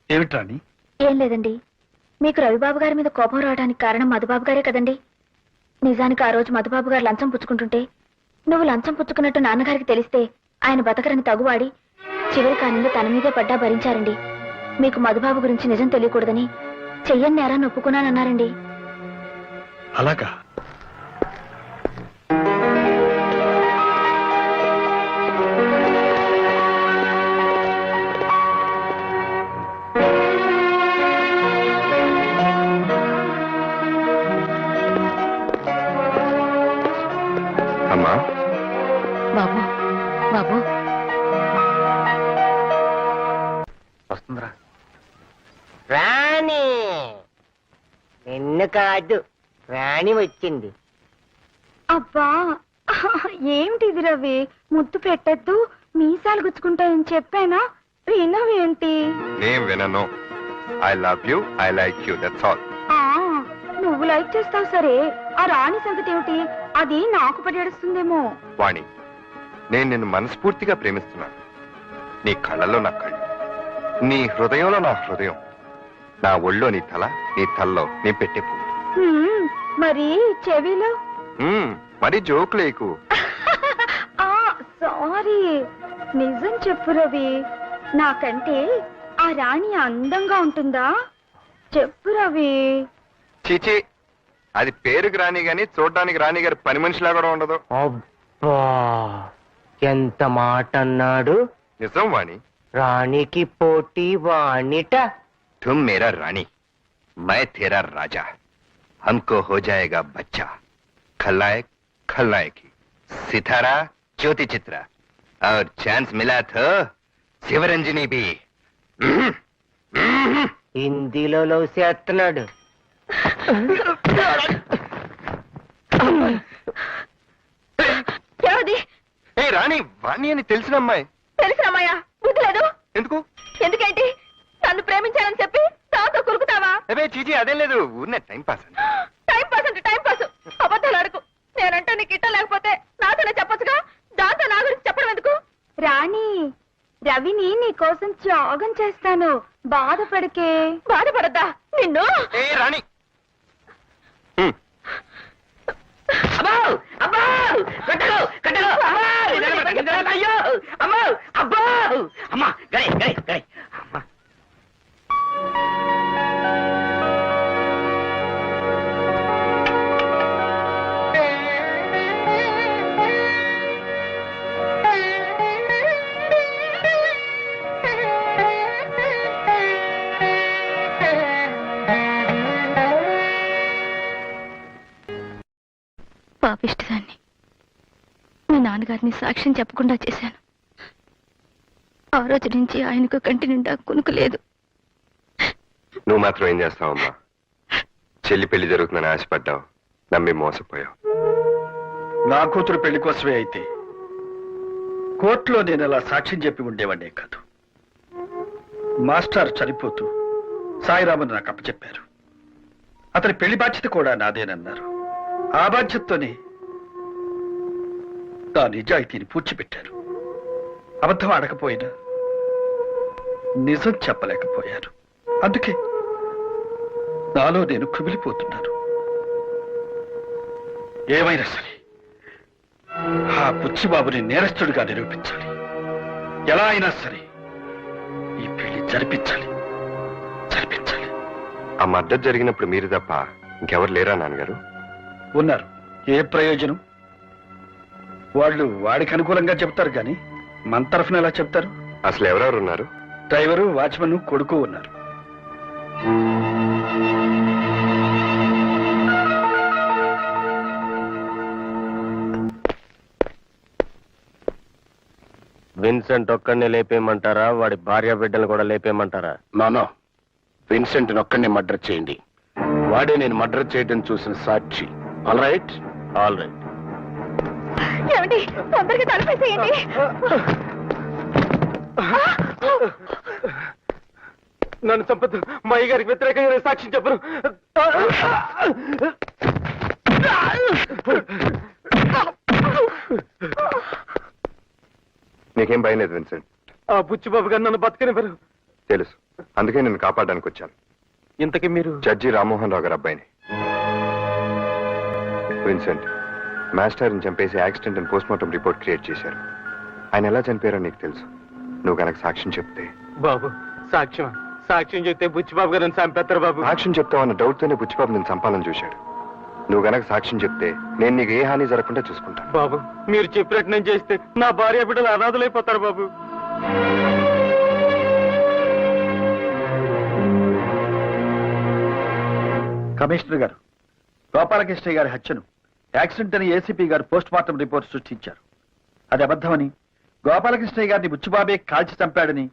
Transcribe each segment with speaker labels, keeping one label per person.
Speaker 1: ఏమిటి రాణి?
Speaker 2: ఏం లేదండి, మీకు రవిబాబు గారి మీద కోపం రావడానికి కారణం మధుబాబు గారే కదండి. నిజానికి ఆ రోజు మధుబాబు గారు లంచం పుచ్చుకుంటుంటే నువ్వు లంచం పుచ్చుకున్నట్టు నాన్నగారికి తెలిస్తే ఆయన బతకరని తగువాడి చివరి కాలంలో తన మీదే పడ్డా భరించారండి. మీకు మధుబాబు గురించి నిజం తెలియకూడదని చెయ్యని నేరాన్ని ఒప్పుకున్నానన్నారండి.
Speaker 1: అలాగా?
Speaker 3: అమ్మా
Speaker 2: బాబు, బాబు
Speaker 3: వస్తుందిరా.
Speaker 4: రాణి నిన్ను కాదు, రాణి వచ్చింది.
Speaker 2: అబ్బా, ఏమిటిది రవి? ముద్దు పెట్టద్దు, మీసాలు గుచ్చుకుంటాయని చెప్పానా? వినవేంటి?
Speaker 3: నేను వినను. I love you, I like you, that's all.
Speaker 2: నువ్వు లైక్ చేస్తావు సరే, ఆ రాణి సంగతి ఏమిటి? అది నాకు పడేస్తుందేమో.
Speaker 3: వాణి, నేను నిన్ను మనస్ఫూర్తిగా ప్రేమిస్తున్నాను. నీ కళ్ళలో నా కళ్ళు, నీ హృదయంలో నా హృదయం, నా ఒళ్ళో నీ తల, నీ తల్లో నీ పెట్టే పువ్వు.
Speaker 2: మరి చెవిలో?
Speaker 3: మరి జోకులేకు.
Speaker 2: సారీ, నిజం చెప్పు రవి, నాకంటే ఆ రాణి అందంగా ఉంటుందా? చెప్పు రవి.
Speaker 3: చీచి, అది పేరుకి రాణి గాని చూడడానికి రాణి గారి పని మనిషిలా కూడా ఉండదు.
Speaker 4: అబ్బా, ఎంత మాట అన్నాడు.
Speaker 3: నిజం వాణి.
Speaker 4: రాణికి పోటీ వాణిట.
Speaker 3: तुम मेरा रानी, मैं तेरा राजा, हमको हो जाएगा बच्चा. खलनायक खलनायकी, सितारा ज्योति चित्रा, और चांस मिला तो शिवरंजनी भी.
Speaker 4: హిందీలో లవ్ చేస్తున్నాడు.
Speaker 3: ఏ రాణి, వాణి అని తెలిసిన అమ్మాయి.
Speaker 2: తెలిసిన అమ్మాయా? బుద్ధి లేదు.
Speaker 3: ఎందుకు?
Speaker 2: ఎందుకేంటి? నన్ను ప్రేమించాలని చెప్పి నాతో కురుకుతావా?
Speaker 3: అదే చీచి, అదేం లేదు, ఊరినే టైం పాస్ అని.
Speaker 2: టైం పాస్ అంటే టైం పాస్. అబద్ధాలు అడుగు. నేనంటే నీకు ఇట్టం లేకపోతే నాతోనే చెప్పొచ్చుగా, దాంతో నా గురించి చెప్పడం ఎందుకు? రాణి, రవిని నీ కోసం త్యాగం చేస్తాను, బాధపడకే. బాధపడద్దా నిన్ను?
Speaker 3: ఏ రాణి,
Speaker 2: పాపిష్టిదాన్ని. మీ నాన్నగారిని సాక్ష్యం చెప్పకుండా చేశాను. ఆ రోజు నుంచి ఆయనకు కంటి నిండా కునుకు లేదు.
Speaker 3: నువ్వు మాత్రం ఏం చేస్తావమ్మా? చెల్లి పెళ్లి జరుగుతుందని ఆశపడ్డావు, నమ్మి మోసపోయావు.
Speaker 1: నా కూతురు పెళ్లి కోసమే అయితే కోర్టులో నేను అలా సాక్ష్యం చెప్పి ఉండేవాడినే కాదు. మాస్టర్ చనిపోతూ సాయిరామన్ నాకు అప్పచెప్పారు. అతని పెళ్లి బాధ్యత కూడా నాదేనన్నారు. ఆ బాధ్యతతోనే నా నిజాయితీని పూడ్చిపెట్టారు. అబద్ధం ఆడకపోయినా నిజం చెప్పలేకపోయారు. అందుకే నాలో నేను కుమిలిపోతున్నాను. ఏమైనా సరే ఆ బుచ్చిబాబుని నేరస్తుడిగా నిరూపించాలి. ఎలా అయినా సరే ఈ పెళ్లి జరిపించాలి.
Speaker 3: ఆ మద్దతు జరిగినప్పుడు మీరు తప్ప ఇంకెవరు లేరా నాన్నగారు?
Speaker 1: ఉన్నారు. ఏ ప్రయోజనం? వాళ్ళు వాడికి అనుకూలంగా చెప్తారు కానీ మన తరఫున ఎలా చెప్తారు?
Speaker 3: అసలు ఎవరెవరు ఉన్నారు?
Speaker 1: డ్రైవరు, వాచ్మన్, కొడుకు ఉన్నారు.
Speaker 5: విన్సెంట్ ఒక్కడిని లేపేయమంటారా, వాడి భార్య బిడ్డలు కూడా లేపేయమంటారా?
Speaker 6: నానో, విన్సెంట్ ఒక్కడిని మర్డర్ చేయండి. వాడే నేను మర్డర్ చేయడం చూసిన సాక్షి. All right?
Speaker 5: All right.
Speaker 2: ఏమండి, తొందరగా తలపేసేయండి.
Speaker 5: నన్ను చంపదు, మా అయ్యగారికి వ్యతిరేకంగా సాక్ష్యం చెప్పను.
Speaker 3: నీకేం భయం లేదు విన్సెంట్?
Speaker 5: ఆ బుచ్చిబాబు గారు నన్ను బతకనివ్వరు.
Speaker 3: తెలుసు, అందుకే నేను కాపాడడానికి వచ్చాను.
Speaker 5: ఇంతకీ మీరు
Speaker 3: జడ్జి రామ్మోహన్ రావు గారి అబ్బాయిని. విన్సెంట్ మాస్టర్ని చంపేసి యాక్సిడెంట్ అని పోస్ట్మార్టం రిపోర్ట్ క్రియేట్ చేశారు. ఆయన ఎలా చనిపోయారో నీకు తెలుసు. నువ్వు కనుక సాక్ష్యం చెప్తే.
Speaker 5: బాబు సాక్ష్యం చెప్తే బుచ్చిబాబు గారు చంపేస్తారు బాబు.
Speaker 3: సాక్ష్యం చెప్తావన్న డౌట్తోనే బుచ్చిబాబు నేను చంపాలని చూశాడు. నువ్వు గనక సాక్ష్యం చెప్తే నేను నీకు ఏ హాని జరగకుండా చూసుకుంటాను.
Speaker 5: బాబు మీరు చెప్పినట్టు నేను చేస్తే నా భార్య బిడ్డలు అనాథలైపోతారు బాబు.
Speaker 1: కమిషనర్ గారు, గోపాలకృష్ణ గారి హత్యను యాక్సిడెంట్ అని ఏసీపీ గారు పోస్ట్ మార్టం రిపోర్ట్ సృష్టించారు. అది అబద్ధమని, గోపాలకృష్ణ గారిని బుచ్చిబాబే కాల్చి చంపాడని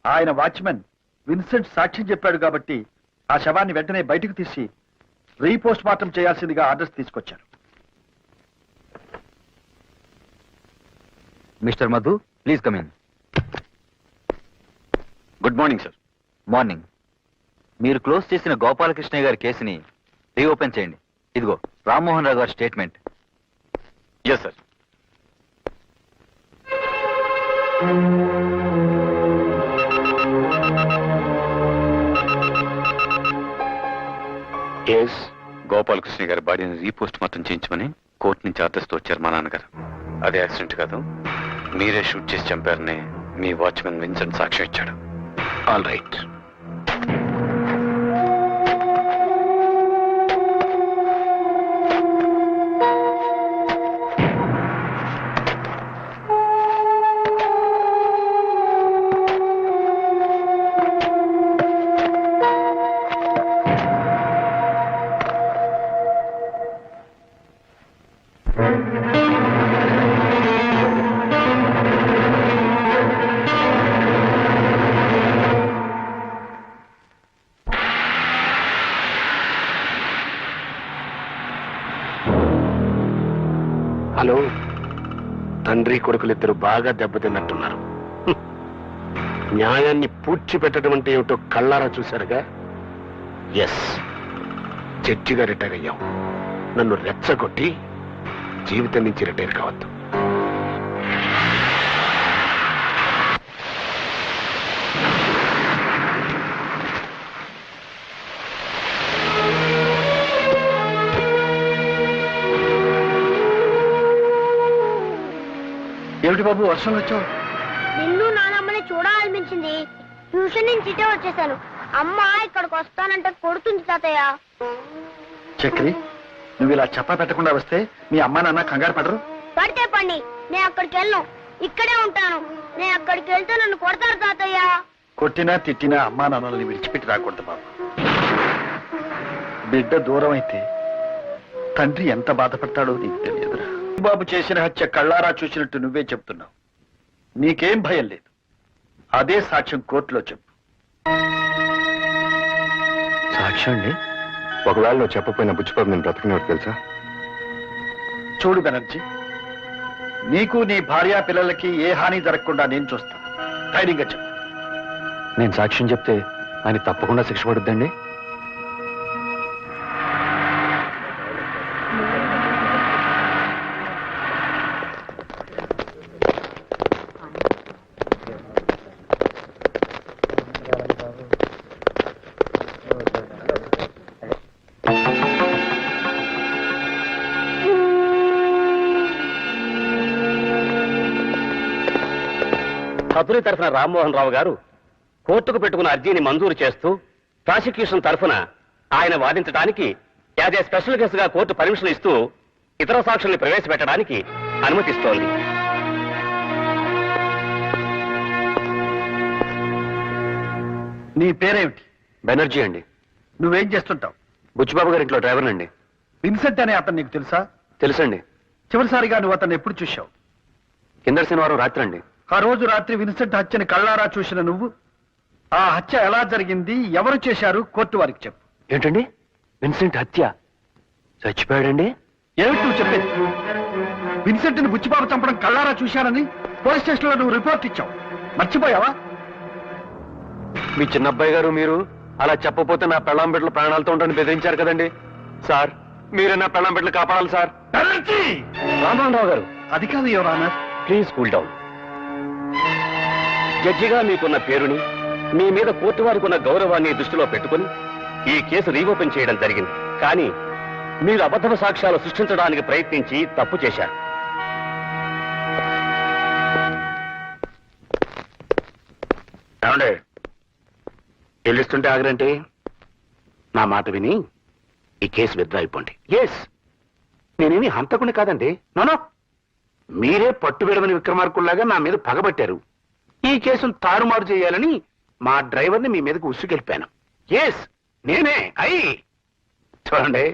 Speaker 1: ఆయన వాచ్మెన్ విన్సెంట్ సాక్ష్యం చెప్పాడు. కాబట్టి ఆ శవాన్ని వెంటనే బయటకు తీసి రీపోస్ట్ మార్టం చేయాల్సిందిగా ఆర్డర్స్ తీసుకొచ్చారు.
Speaker 7: Mister Madhu, please come in.
Speaker 1: Good morning sir.
Speaker 7: Morning. మీరు క్లోజ్ చేసిన గోపాలకృష్ణ గారి కేసుని రీఓపెన్ చేయండి. ఇదిగో రామ్మోహన్ రావు గారి స్టేట్మెంట్.
Speaker 1: Yes sir.
Speaker 8: గోపాలకృష్ణ గారి బాడీని రీపోస్ట్ మార్టం చేయించమని కోర్టు నుంచి ఆర్డర్స్తో వచ్చారు మా నాన్నగారు. అది యాక్సిడెంట్ కాదు, మీరే షూట్ చేసి చంపారని మీ వాచ్మెన్ విన్సెంట్ సాక్ష్యం ఇచ్చాడు.
Speaker 6: All right. హలో, తండ్రి కొడుకులిద్దరు బాగా దెబ్బతిన్నట్టున్నారు. న్యాయాన్ని పూడ్చిపెట్టడం అంటే ఏమిటో కళ్ళారా చూశారుగా. ఎస్, జడ్జిగా రిటైర్ అయ్యాం. నన్ను రెచ్చగొట్టి జీవితం నుంచి రిటైర్ కావద్దు.
Speaker 1: ఏమిటి బాబు వర్షం వచ్చావు?
Speaker 9: నిన్ను నానమ్మని చూడాలనిపించింది. ట్యూషన్ నుంచి ఇటే వచ్చేసాను. అమ్మ ఇక్కడికి వస్తానంటే కొడుతుంది తాతయ్య.
Speaker 1: చక్రి, నువ్వు ఇలా చెప్పా పెట్టకుండా వస్తే మీ అమ్మా నాన్న కంగారు పడరు?
Speaker 9: పడితే పండి, నేను అక్కడికి వెళ్ళను, ఇక్కడే ఉంటాను. నేను అక్కడికి వెళ్తే నన్ను కొడతారు తాతయ్య.
Speaker 1: కొట్టినా తిట్టినా అమ్మా నాన్నల్ని విడిచిపెట్టి రాకూడదు బాబు. బిడ్డ దూరం అయితే తండ్రి ఎంత బాధపడతాడో నీకు తెలియదురా. బాబు చేసిన హత్య కళ్ళారా చూసినట్టు నువ్వే చెప్తున్నావు. నీకేం భయం లేదు. అదే సాక్ష్యం కోర్టులో చెప్పు.
Speaker 3: సాక్ష్యం అండి? ఒకవేళ నువ్వు చెప్పపోయిన బుచ్చిబాబు నేను బ్రతకనివాడు తెలుసా?
Speaker 1: చూడు బెనర్జీ, నీకు నీ భార్యా పిల్లలకి ఏ హాని జరగకుండా నేను చూస్తాను. ధైర్యంగా చెప్పు.
Speaker 7: నేను సాక్ష్యం చెప్తే ఆయన తప్పకుండా శిక్ష పడుద్దండి.
Speaker 5: అతని తరఫున రామ్మోహన్ రావు గారు కోర్టుకు పెట్టుకున్న అర్జీని మంజూరు చేస్తూ ప్రాసిక్యూషన్ తరఫున ఆయన వాదించడానికి యాజ్ ఏ స్పెషల్ కేసుగా కోర్టు పర్మిషన్ ఇస్తూ ఇతర సాక్షుల్ని ప్రవేశపెట్టడానికి అనుమతిస్తోంది.
Speaker 1: నీ పేరేమిటి?
Speaker 5: బెనర్జీ అండి.
Speaker 1: నువ్వేం చేస్తుంటావు?
Speaker 5: బుచ్చిబాబు గారి ఇంట్లో డ్రైవర్ అండి.
Speaker 1: విన్సెంట్ అనే అతను నీకు తెలుసా?
Speaker 5: తెలుసండి.
Speaker 1: చివరిసారిగా నువ్వు అతన్ని ఎప్పుడు చూశావు?
Speaker 5: కింద శనివారం రాత్రి అండి.
Speaker 1: ఆ రోజు రాత్రి విన్సెంట్ హత్యని కళ్ళారా చూసిన నువ్వు ఆ హత్య ఎలా జరిగింది, ఎవరు చేశారు, కోర్టు వారికి చెప్పు.
Speaker 5: ఏంటండి, విన్సెంట్ హత్య? చచ్చిపోయాడండి?
Speaker 1: ఏమిటి నువ్వు చెప్పేది? విన్సెంట్ ని బుచ్చిబాబు చంపడం కళ్ళారా చూశానని పోలీస్ స్టేషన్ లో నువ్వు రిపోర్ట్ ఇచ్చావు. మర్చిపోయావా?
Speaker 5: మీ చిన్నబ్బాయి గారు మీరు అలా చెప్పపోతే నా పెళ్ళాం బిడ్డలు ప్రాణాలతో ఉంటాను బెదిరించారు కదండి. సార్, మీరే నా పెళ్ళాం బిడ్డలు కాపాడాలి సార్. రామ్మోహన్ రావు గారు,
Speaker 1: అది కాదు your honour.
Speaker 5: Please cool down. జడ్జిగా మీకున్న పేరుని మీ మీద కోర్టు వారికి ఉన్న గౌరవాన్ని దృష్టిలో పెట్టుకుని ఈ కేసు రీఓపెన్ చేయడం జరిగింది. కానీ మీరు అబద్ధ సాక్ష్యాలు సృష్టించడానికి ప్రయత్నించి తప్పు చేశారు.
Speaker 6: ఏమండే చెల్లిస్తుంటే ఆగరంటే నా మాట విని ఈ కేసు విత్డ్రా అయిపోండి. ఎస్, నేనేమి హంతకుని కాదండి. నోనో, మీరే పట్టు విడవని విక్రమార్కుల్లాగా నా మీద పగబట్టారు. ఈ కేసును తారుమారు చేయాలని మా డ్రైవర్ని మీ మీదకు ఉసుకెళ్ళిపాను. ఎస్, నేనే. చూడండి,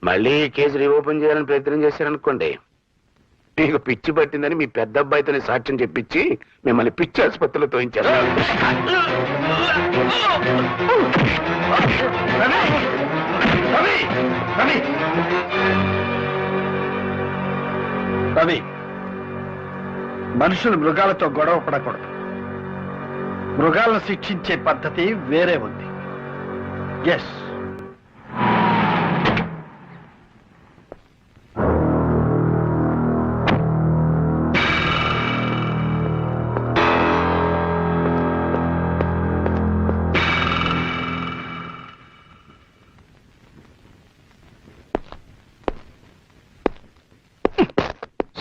Speaker 6: మళ్ళీ ఈ కేసు రీఓపెన్ చేయాలని ప్రయత్నం చేశారనుకోండి, మీకు పిచ్చి పట్టిందని మీ పెద్ద అబ్బాయితోనే సాక్ష్యం చెప్పించి మిమ్మల్ని పిచ్చి ఆసుపత్రిలో తోయించారు.
Speaker 1: రవి, మనుషులు మృగాలతో గొడవ పడకూడదు. మృగాలను శిక్షించే పద్ధతి వేరే ఉంది. Yes,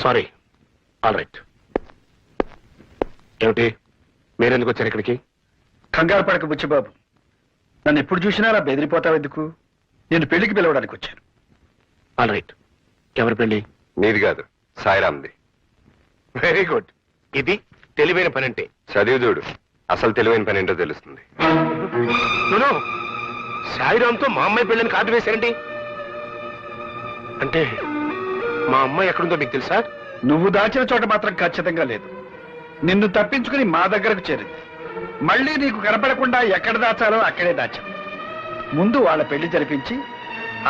Speaker 6: sorry. All right. ఏమిటి, మీరెందుకు వచ్చారు ఇక్కడికి?
Speaker 1: కంగారు పడక బుచ్చిబాబు. నన్ను ఎప్పుడు చూసినా అలా బెదిరిపోతావు ఎందుకు? నేను పెళ్లికి పిలవడానికి వచ్చాను.
Speaker 6: All right. ఎవరి పెళ్లి?
Speaker 3: నీది కాదు, సాయిరామ్ది.
Speaker 6: Very good. ఇది తెలివైన పని అంటే.
Speaker 3: చదివి చూడు, అసలు తెలివైన పని ఏంటో తెలుస్తుంది.
Speaker 6: సాయిరామ్తో మా అమ్మాయి పెళ్ళని కార్డు వేశారండి. అంటే మా అమ్మాయి ఎక్కడుందో మీకు తెలుసా?
Speaker 1: నువ్వు దాచిన చోట మాత్రం ఖచ్చితంగా లేదు. నిన్ను తప్పించుకుని మా దగ్గరకు చేరింది. మళ్ళీ నీకు కనపడకుండా ఎక్కడ దాచాలో అక్కడే దాచాం. ముందు వాళ్ళ పెళ్లి జరిపించి,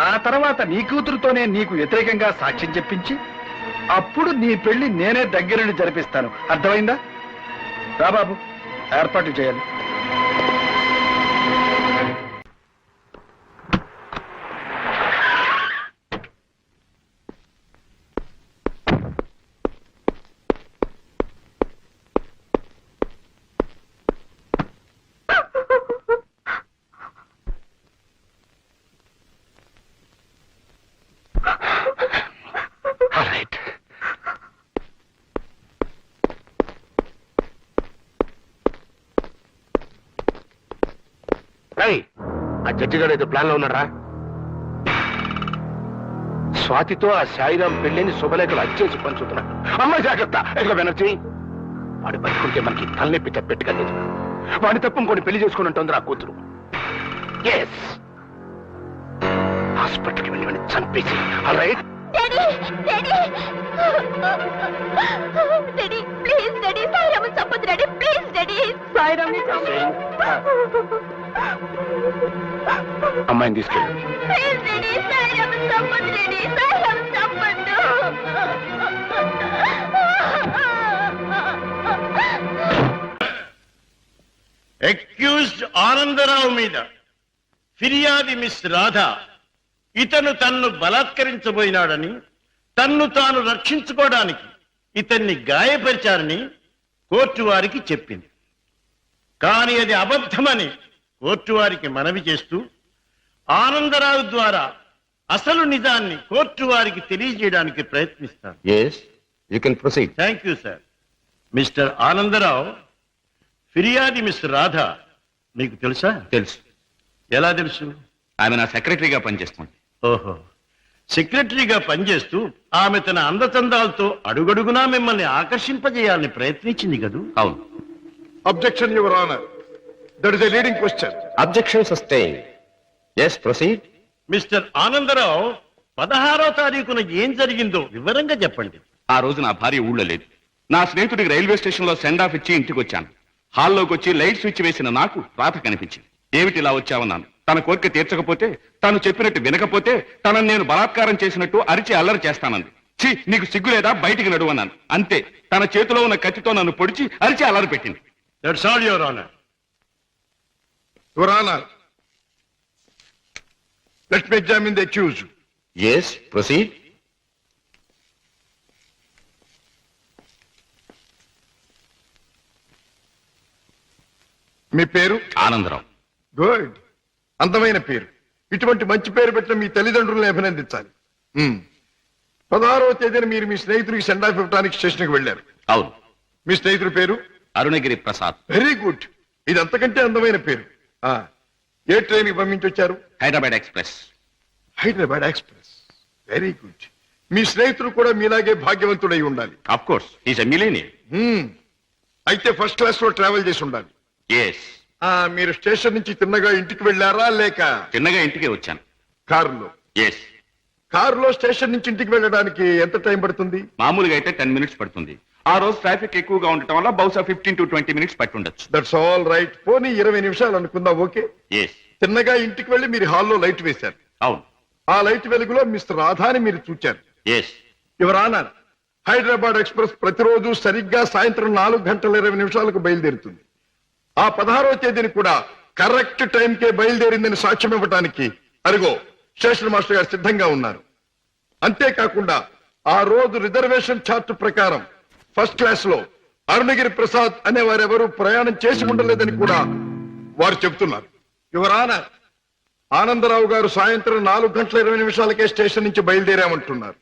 Speaker 1: ఆ తర్వాత నీ కూతురుతోనే నీకు వ్యతిరేకంగా సాక్ష్యం చెప్పించి, అప్పుడు నీ పెళ్లి నేనే దగ్గరుండి జరిపిస్తాను. అర్థమైందా? రా బాబు, ఏర్పాటు చేయాలి.
Speaker 6: ఆ జడ్జి గారు ఏదో ప్లాన్ లో ఉన్నారా? స్వాతితో ఆ సాయిరాం పెళ్లిని శుభలేఖలు అచ్చేసి పంచుతున్నాడు. అమ్మాయి జాగ్రత్త. ఎదుగు బెనర్జీ, వాడి బతుకుంటే మనకి తలనొప్పి తప్పెట్టుగా లేదు. వాడిని తప్ప ఇంకొని పెళ్లి చేసుకుని ఉంటుంది ఆ కూతురు. ఎస్, హాస్పిటల్కి వెళ్ళి వాడిని చంపేసి. All right. అమ్మాయిని తీసుకెళ్ళి.
Speaker 10: అక్యూజ్డ్ ఆనందరావు మీద ఫిర్యాది మిస్ రాధ ఇతను తన్ను బలాత్కరించబోయినాడని, తన్ను తాను రక్షించుకోవడానికి ఇతన్ని గాయపరిచారని కోర్టు వారికి చెప్పింది. కానీ అది అబద్ధమని కోర్టు వారికి మనవి చేస్తూ ఆనందరావు ద్వారా అసలు నిజాన్ని కోర్టు వారికి తెలియజేయడానికి ప్రయత్నిస్తాను. Thank you sir. Mister Anandarao, ఫిర్యాది మిస్ రాధ మీకు తెలుసా?
Speaker 5: తెలుసు.
Speaker 10: ఎలా తెలుసు?
Speaker 5: ఆమె నా సెక్రటరీగా పనిచేస్తుంది.
Speaker 10: ఓహో, సెక్రటరీగా పనిచేస్తూ ఆమె తన అందచందాలతో అడుగడుగునా మిమ్మల్ని ఆకర్షింపజేయాలని ప్రయత్నించింది కదూ?
Speaker 5: అవును.
Speaker 1: Objection your honour. That is a leading question.
Speaker 5: Objection sustain. yes proceed.
Speaker 10: Mister Anandarao, 16వ తారీఖున ఏం జరిగిందో వివరంగా చెప్పండి.
Speaker 5: ఆ రోజు నా భార్య ఊళ్ళో లేదు. నా స్నేహితుడికి రైల్వే స్టేషన్ లో సెండ్ ఆఫ్ ఇచ్చి ఇంటికి వచ్చాను. హాల్లోకి వచ్చి లైట్ స్విచ్ వేసిన నాకు రాత కనిపించింది. ఏమిటి ఇలా వచ్చావన్నాను. తన కోరిక తీర్చకపోతే, తాను చెప్పినట్టు వినకపోతే తనను నేను బలాత్కారం చేసినట్టు అరిచి అల్లరి చేస్తానంది. ఛీ, నీకు సిగ్గు లేదా, బయటికి నడువన్నాను. అంతే, తన చేతిలో ఉన్న కత్తితో నన్ను పొడిచి అరిచి అల్లరి పెట్టింది.
Speaker 10: That's all your honour.
Speaker 1: Your honour, let me examine the accused.
Speaker 5: yes proceed.
Speaker 11: మీ పేరు?
Speaker 8: ఆనందరావు.
Speaker 11: గుడ్, అందమైన పేరు. ఇటువంటి మంచి పేరు పెట్టిన మీ తల్లిదండ్రులను అభినందించాలి. 16వ తేదీన మీరు మీ స్నేహితుడికి సెండ్ ఆఫ్ ఇవ్వడానికి స్టేషన్కి వెళ్ళారు.
Speaker 8: అవును.
Speaker 11: మీ స్నేహితుడి పేరు?
Speaker 8: అరుణగిరి ప్రసాద్.
Speaker 11: వెరీ గుడ్, ఇది అంతకంటే అందమైన పేరు. ఏ ట్రైన్ కి పంపించొచ్చారు?
Speaker 8: Hyderabad express.
Speaker 11: Hyderabad express, very good. మీ స్నేహితుడు కూడా మీలాగే భాగ్యవంతుడై ఉండాలి.
Speaker 8: Of course, is a millionaire.
Speaker 11: అయితే ఫస్ట్ క్లాస్ లో ట్రావెల్ చేసి ఉండాలి.
Speaker 8: ఎస్.
Speaker 11: మీరు స్టేషన్ నుంచి తిన్నగా ఇంటికి వెళ్ళారా లేక?
Speaker 8: చిన్నగా ఇంటికి వచ్చాను.
Speaker 11: కారులో?
Speaker 8: ఎస్.
Speaker 11: కారులో స్టేషన్ నుంచి ఇంటికి వెళ్ళడానికి ఎంత టైం పడుతుంది?
Speaker 8: మామూలుగా అయితే 10 minutes పడుతుంది. ఆ రోజు ట్రాఫిక్ ఎక్కువగా ఉండటం వల్ల బహుశా 15 to 20 minutes పట్టుండొచ్చు.
Speaker 11: That's all right. పోనీ 20 నిమిషాలు అనుకుందాం. ఓకే.
Speaker 8: ఎస్.
Speaker 11: తిన్నగా ఇంటికి వెళ్ళి మీరు హాల్లో లైట్ వేశారు.
Speaker 8: అవును.
Speaker 11: ఆ లైట్ వెలుగులో మిస్టర్ రాధాని మీరు చూచారు.
Speaker 8: Yes.
Speaker 11: Your honour, Hyderabad express ప్రతిరోజు సరిగ్గా సాయంత్రం 4:20 బయలుదేరుతుంది. ఆ 16వ తేదీని కూడా కరెక్ట్ టైంకే బయలుదేరిందని సాక్ష్యం ఇవ్వడానికి అరుగో స్టేషన్ మాస్టర్ గారు సిద్ధంగా ఉన్నారు. అంతేకాకుండా ఆ రోజు రిజర్వేషన్ చార్ట్ ప్రకారం ఫస్ట్ క్లాస్ లో అరుణగిరి ప్రసాద్ అనే వారెవరూ ప్రయాణం చేసి ఉండలేదని కూడా వారు చెబుతున్నారు. యువర్ ఆనర్, ఆనందరావు గారు సాయంత్రం 4:20 స్టేషన్ నుంచి బయలుదేరామంటున్నారు.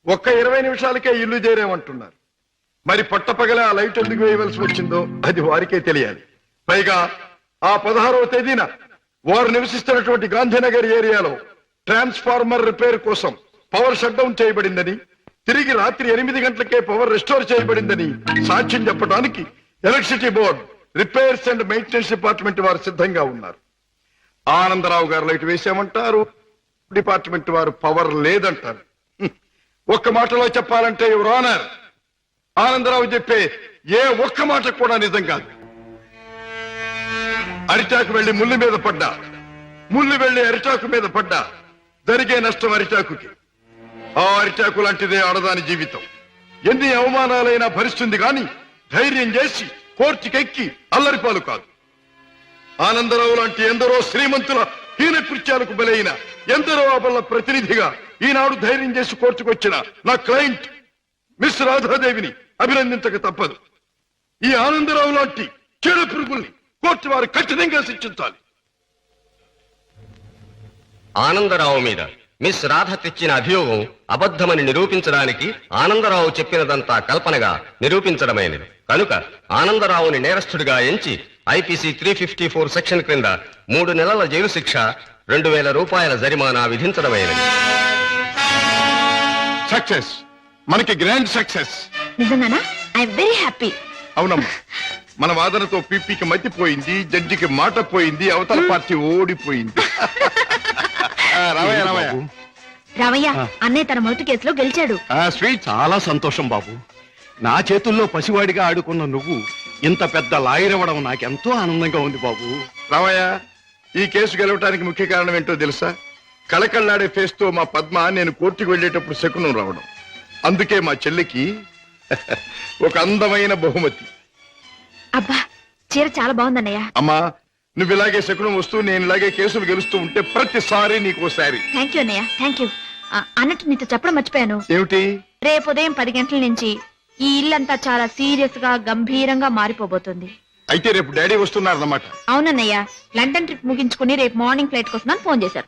Speaker 11: ఒక్క 20 నిమిషాలకే ఇల్లు చేరామంటున్నారు. మరి పట్టపగల ఆ లైట్ ఎందుకు వేయవలసి వచ్చిందో అది వారికే తెలియాలి. పైగా ఆ 16వ తేదీన వారు నివసిస్తున్నటువంటి గాంధీనగర్ ఏరియాలో ట్రాన్స్ఫార్మర్ రిపేర్ కోసం పవర్ షట్ డౌన్ చేయబడిందని, తిరిగి రాత్రి 8 గంటలకే పవర్ రెస్టోర్ చేయబడిందని సాక్ష్యం చెప్పడానికి electricity board, repairs and maintenance department వారు సిద్ధంగా ఉన్నారు. ఆనందరావు గారు లైట్ వేసామంటారు, డిపార్ట్మెంట్ వారు పవర్ లేదంటారు. ఒక్క మాటలో చెప్పాలంటే యువర్ ఆనర్, ఆనందరావు చెప్పే ఏ ఒక్క మాట కూడా నిజం కాదు. అరిటాకు వెళ్లి ముళ్ళు మీద పడ్డా, ముళ్ళు వెళ్లి అరిటాకు మీద పడ్డా జరిగే నష్టం అరిటాకుకి. ఆ అరిటాకు లాంటిదే ఆడదాని జీవితం. ఎన్ని అవమానాలైనా భరిస్తుంది గాని ధైర్యం చేసి కోర్టుకెక్కి అల్లరిపాలు కాదు. ఆనందరావు లాంటి ఎందరో శ్రీమంతుల హీన కృత్యాలకు బలైన ఎందరో అబల ప్రతినిధిగా ఈనాడు ధైర్యం చేసి కోర్టుకొచ్చిన నా క్లయింట్ మిస్ రాధాదేవిని అభినందించక తప్పదు. ఈ ఆనందరావు లాంటి చెడు పురుగుల్ని కోర్టు వారు కఠినంగా శిక్షించాలి.
Speaker 5: ఆనందరావు మీద మిస్ రాధ తెచ్చిన అభియోగం అబద్ధమని నిరూపించడానికి ఆనందరావు చెప్పినదంతా కల్పనగా నిరూపించడమైనది. కనుక ఆనందరావుని నేరస్తుడిగా ఎంచి ఐపీసీ 354 సెక్షన్ క్రింద 3 నెలల జైలు శిక్ష, 2000 రూపాయల జరిమానా విధించడమైనది.
Speaker 11: సక్సెస్, మనకి గ్రాండ్ సక్సెస్.
Speaker 2: నిజంగానా? I'm very happy.
Speaker 11: అవునమ్మా, మన వాదనతో పీపీకి మతిపోయింది, జడ్జికి మాట పోయింది, అవతల పార్టీ ఓడిపోయింది.
Speaker 2: రామయ్య, అన్నయ్య తన మొదటి కేసులో గెలిచాడు.
Speaker 12: స్వీట్, చాలా సంతోషం బాబు. నా చేతుల్లో పసివాడిగా ఆడుకున్న నువ్వు ఇంత పెద్ద లాయర్ అవ్వడం నాకెంతో ఆనందంగా ఉంది బాబు.
Speaker 11: రామయ్య, ఈ కేసు గెలవటానికి ముఖ్య కారణం ఏంటో తెలుసా? కళకళ్ళాడే ఫేస్ తో మా పద్మ నేను కోర్టుకు వెళ్ళేటప్పుడు శకునం రావడం. అందుకే మా చెల్లికి ఒక అందమైన బహుమతి.
Speaker 2: అబ్బా, చీర చాలా బాగుందన్నయ్య.
Speaker 11: అమ్మా, నువ్వు ఇలాగే శకునం వస్తూ నేను ఇలాగే కేసులు గెలుస్తూ ఉంటే ప్రతిసారి నీకు ఓసారి.
Speaker 2: థ్యాంక్ యూ అన్నయ్య, థ్యాంక్ యూ. అన్నట్టు నీతో చెప్పడం మర్చిపోయాను.
Speaker 11: ఏమిటి?
Speaker 2: రేపు ఉదయం 10 గంటల నుంచి ఈ ఇల్లంతా చాలా సీరియస్ గా గంభీరంగా మారిపోబోతుంది.
Speaker 11: అయితే రేపు డాడీ వస్తున్నారన్నమాట.
Speaker 2: అవునన్నయ్య, లండన్ ట్రిప్ ముగించుకుని రేపు మార్నింగ్ ఫ్లైట్ కోసం ఫోన్ చేశారు.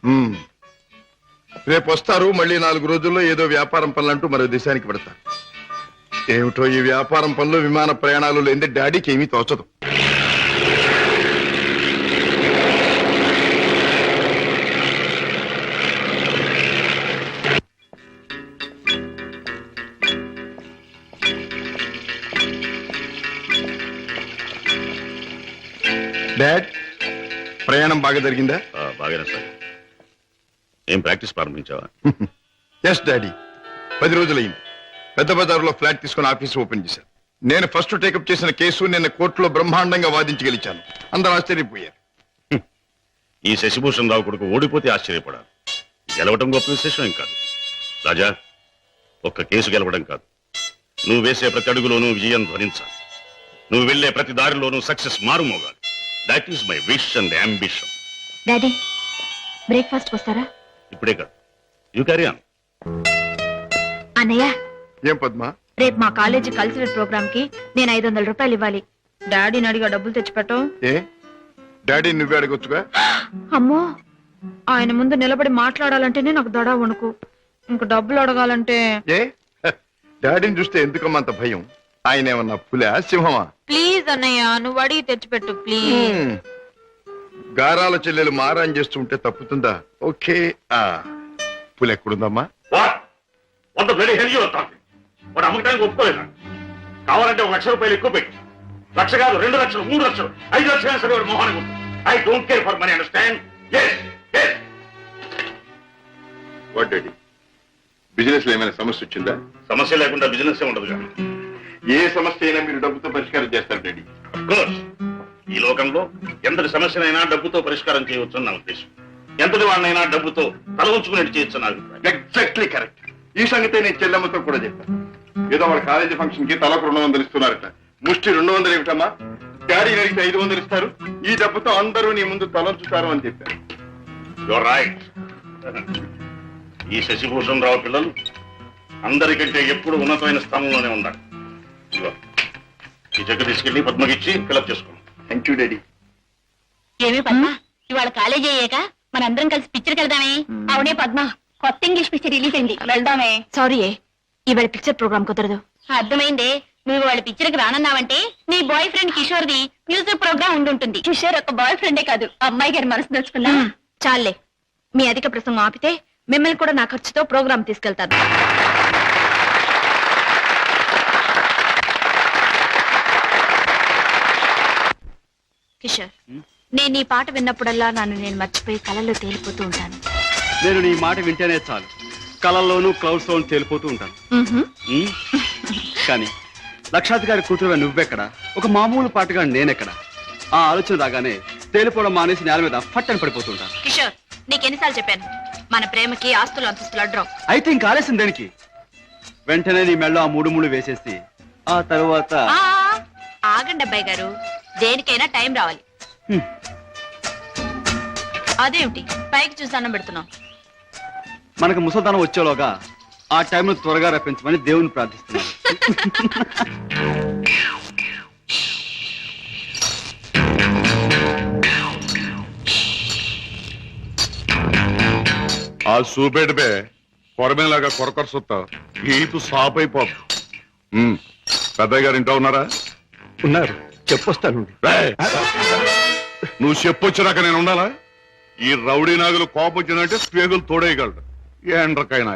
Speaker 11: రేపు వస్తారు. మళ్ళీ 4 రోజుల్లో ఏదో వ్యాపారం పనులంటూ మరో దేశానికి పెడతారు. ఏమిటో ఈ వ్యాపారం పనులు, విమాన ప్రయాణాలు లేని డాడీకి ఏమీ తోచదు. డాడ్, ప్రయాణం బాగా జరిగిందా?
Speaker 8: బాగానే సార్. ఏం ప్రాక్టీస్ ప్రారంభించావా?
Speaker 11: ఎస్ డాడీ, 10 రోజులైంది. పెద్ద బజారులో ఫ్లాట్ తీసుకుని ఆఫీస్ ఓపెన్ చేశాను. నేను ఫస్ట్ టేకప్ చేసిన కేసు నిన్న కోర్టులో బ్రహ్మాండంగా వాదించి గెలిచాను. అందరూ ఆశ్చర్యపోయారు.
Speaker 8: ఈ శశిభూషణ్ రావు కొడుకు ఓడిపోతే ఆశ్చర్యపడాలి. గెలవడం గొప్ప విశేషం ఏం కాదు. రాజా, ఒక్క కేసు గెలవడం కాదు, నువ్వు వేసే ప్రతి అడుగులోనూ విజయం ధ్వనించాలి. నువ్వు వెళ్లే ప్రతి దారిలోనూ సక్సెస్ మారుమోగాలి. That is my wish and ambition.
Speaker 2: Daddy, breakfast వస్తారా?
Speaker 8: ఇప్పుడే కాదు, యూ క్యారీ ఆన్.
Speaker 2: అన్నయ్య,
Speaker 11: ఏం పద్మ?
Speaker 2: రేపు మా కాలేజీ కల్చరల్ ప్రోగ్రామ్ కి నేను 500 రూపాయలు ఇవ్వాలి. డాడీని అడిగా డబ్బులు తెచ్చిపెట్టం.
Speaker 11: ఏ డాడీ నువ్వే అడగొచ్చుగా.
Speaker 2: అమ్మో, ఆయన ముందు నిలబడి మాట్లాడాలంటేనే నాకు దడా వణుకు. ఇంక డబ్బులు అడగాలంటే
Speaker 11: ఏ డాడీని చూస్తే ఎందుకమ్మా అంత భయం? ఆయన ఏమన్నా పులా సింహమా?
Speaker 2: ప్లీజ్ అన్నయ్య, నువ్వు అడిగి తెచ్చిపెట్టు ప్లీజ్.
Speaker 11: గారాల చెల్లెలు మారాన్ చేస్తుంటే తప్పుతుందా? ఓకే. పులి ఎక్కడుందమ్మా?
Speaker 8: వంద బ్లడీ హెల్ యూ టాకింగ్. వాడు అమ్మకడానికి ఒప్పుకోలేదా? కావాలంటే 1 లక్ష రూపాయలు ఎక్కువ పెట్టు. 1 లక్ష కాదు, 2 లక్షలు, 3 లక్షలు, 5 లక్షలు సరే వాడు మొహానికి ఉంటుంది. I don't care for money, understand?
Speaker 11: What daddy, business లో ఏమైనా సమస్య వచ్చిందా?
Speaker 8: సమస్య లేకుండా బిజినెస్ ఉండదు కానీ
Speaker 11: ఏ సమస్య అయినా మీరు డబ్బుతో పరిష్కారం చేస్తారు డాడీ.
Speaker 8: ఈ లోకంలో ఎంతటి సమస్యనైనా డబ్బుతో పరిష్కారం చేయవచ్చు నా ఉద్దేశం. ఎంతటి వాడినైనా డబ్బుతో తల ఉంచుకునేట్టు చేయొచ్చు నా అభిప్రాయం.
Speaker 11: Exactly correct. ఈ సంగతే నేను చెల్లెమ్మతో కూడా చెప్పాను. ఏదో వాళ్ళ కాలేజీ ఫంక్షన్ కి తలకు 200 ఇస్తున్నారట. ముష్టి 200 ఏమిటమ్మా? డాడీ అడిగితే 500 ఇస్తారు. ఈ డబ్బుతో అందరూ నీ ముందు తలంచుతారు అని చెప్పారు.
Speaker 8: Your right. ఈ శశిభూషణ్ రావు పిల్లలు అందరికంటే ఎప్పుడు ఉన్నతమైన స్థానంలోనే ఉండాలి. ఇదిగో, ఈ చెక్ తీసుకెళ్లి పద్మకిచ్చి ఫిలప్ చేసుకోండి.
Speaker 11: Thank you daddy.
Speaker 2: ఏమి పద్మ, ఇవాళ కాలేజీ అయ్యాక మనందరం కలిసి పిక్చర్కి వెళ్దామే? అవునే పద్మ, కొత్త ఇంగ్లీష్ పిక్చర్ రిలీజ్ అయింది, వెళ్దామే. సారీ, ఇవాళ పిక్చర్ ప్రోగ్రామ్ కుదరదు. అర్థమైందే, నువ్వు వాళ్ళ పిక్చర్కి రానన్నావంటే నీ బాయ్ ఫ్రెండ్ కిషోర్ ది మ్యూజిక్ ప్రోగ్రామ్ ఉండుంటుంది. కిషోర్ ఒక బాయ్ ఫ్రెండే కాదు, అమ్మాయి గారి మనసు దోచుకున్నా. చాలే, మీ అధిక ప్రసంగం ఆపితే మిమ్మల్ని కూడా నా ఖర్చుతో ప్రోగ్రామ్ తీసుకెళ్తాను. కిషోర్, నేను ఈ పాట విన్నప్పుడల్లా నన్ను నేను మర్చిపోయి కళల్లో తేలిపోతూ ఉంటాను.
Speaker 12: నేను నీ మాట వింటేనే చాలు, కళల్లోనూ క్లౌడ్స్ లోను తేలిపోతూ ఉంటాను. కానీ లక్షాధికారి కూతురుగా నువ్వెక్కడ, ఒక మామూలు పాటగా నేనెక్కడ? ఆ ఆలోచన రాగానే తేలిపోవడం మానేసి నేల మీద ఫట్టని పడిపోతుంటాను.
Speaker 2: కిషోర్, నీకెన్నిసార్లు చెప్పాను, మన ప్రేమకి ఆస్తులు అంతస్తులు అడ్డం.
Speaker 12: అయితే ఇంక ఆలస్యం దేనికి? వెంటనే నీ మెళ్ళో ఆ 3 ముళ్ళు వేసేసి ఆ తరువాత
Speaker 2: ఆగండి అబ్బాయి గారు, దేనికైనా టైం రావాలి. అదేమిటి పైకి చూసి అన్నం పెడుతున్నాం?
Speaker 12: మనకు ముసల్దానం వచ్చేలోగా ఆ టైంను త్వరగా రప్పించమని దేవుని ప్రార్థిస్తున్నాను.
Speaker 11: ఆ సూపేటపే కొరమేలాగా కొరకొర సొత్త ఈపు సాప్ అయిపోదు. పెద్దయ్య గారు ఇంట్లో ఉన్నారా?
Speaker 12: ఉన్నారు, చెప్పొస్తాను.
Speaker 11: నువ్వు చెప్పొచ్చినాక నేను ఉండాలా? ఈ రౌడీ నాగులు కోపం వచ్చిందంటే స్పేగులు తోడేయగలడు. ఏండ్రకైనా